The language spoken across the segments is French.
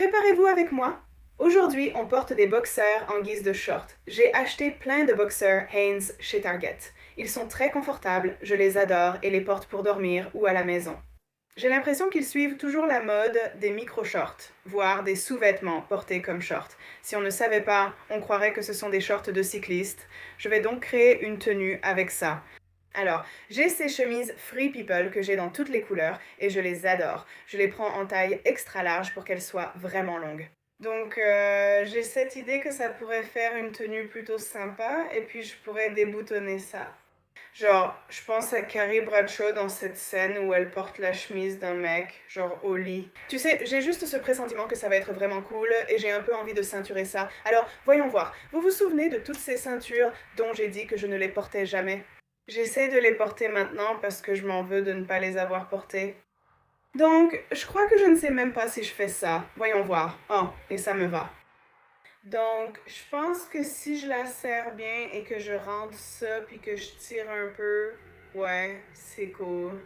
Préparez-vous avec moi. Aujourd'hui, on porte des boxers en guise de short. J'ai acheté plein de boxers Hanes chez Target. Ils sont très confortables, je les adore et les porte pour dormir ou à la maison. J'ai l'impression qu'ils suivent toujours la mode des micro-shorts, voire des sous-vêtements portés comme shorts. Si on ne savait pas, on croirait que ce sont des shorts de cyclistes. Je vais donc créer une tenue avec ça. Alors, j'ai ces chemises Free People que j'ai dans toutes les couleurs et je les adore. Je les prends en taille extra large pour qu'elles soient vraiment longues. Donc, j'ai cette idée que ça pourrait faire une tenue plutôt sympa et puis je pourrais déboutonner ça. Genre, je pense à Carrie Bradshaw dans cette scène où elle porte la chemise d'un mec, genre au lit. Tu sais, j'ai juste ce pressentiment que ça va être vraiment cool et j'ai un peu envie de ceinturer ça. Alors, voyons voir. Vous vous souvenez de toutes ces ceintures dont j'ai dit que je ne les portais jamais? J'essaie de les porter maintenant parce que je m'en veux de ne pas les avoir portées. Donc, je crois que je ne sais même pas si je fais ça. Voyons voir. Oh, et ça me va. Donc, je pense que si je la serre bien et que je rentre ça puis que je tire un peu, ouais, c'est cool.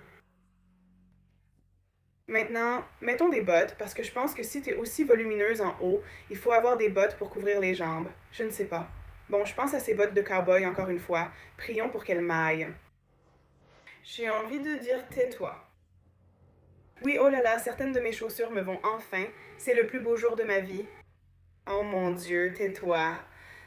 Maintenant, mettons des bottes parce que je pense que si t'es aussi volumineuse en haut, il faut avoir des bottes pour couvrir les jambes. Je ne sais pas. Bon, je pense à ces bottes de cow-boy encore une fois. Prions pour qu'elles maillent. J'ai envie de dire tais-toi. Oui, oh là là, certaines de mes chaussures me vont enfin. C'est le plus beau jour de ma vie. Oh mon Dieu, tais-toi.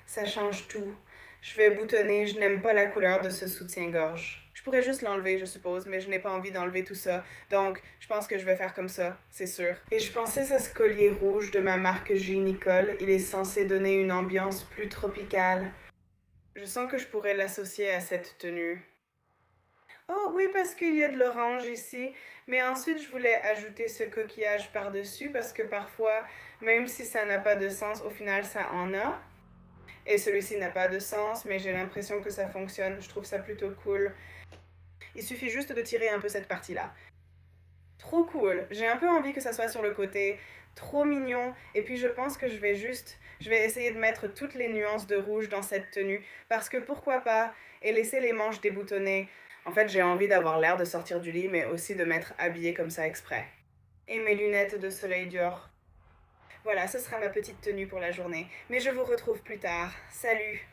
Ça change tout. Je vais boutonner, je n'aime pas la couleur de ce soutien-gorge. Je pourrais juste l'enlever, je suppose, mais je n'ai pas envie d'enlever tout ça. Donc, je pense que je vais faire comme ça, c'est sûr. Et je pensais à ce collier rouge de ma marque J. Nicole. Il est censé donner une ambiance plus tropicale. Je sens que je pourrais l'associer à cette tenue. Oh oui, parce qu'il y a de l'orange ici. Mais ensuite, je voulais ajouter ce coquillage par-dessus parce que parfois, même si ça n'a pas de sens, au final, ça en a. Et celui-ci n'a pas de sens, mais j'ai l'impression que ça fonctionne. Je trouve ça plutôt cool. Il suffit juste de tirer un peu cette partie-là. Trop cool. J'ai un peu envie que ça soit sur le côté. Trop mignon. Et puis je pense que je vais essayer de mettre toutes les nuances de rouge dans cette tenue. Parce que pourquoi pas? Et laisser les manches déboutonnées. En fait, j'ai envie d'avoir l'air de sortir du lit, mais aussi de m'être habillée comme ça exprès. Et mes lunettes de soleil Dior. Voilà, ce sera ma petite tenue pour la journée. Mais je vous retrouve plus tard. Salut!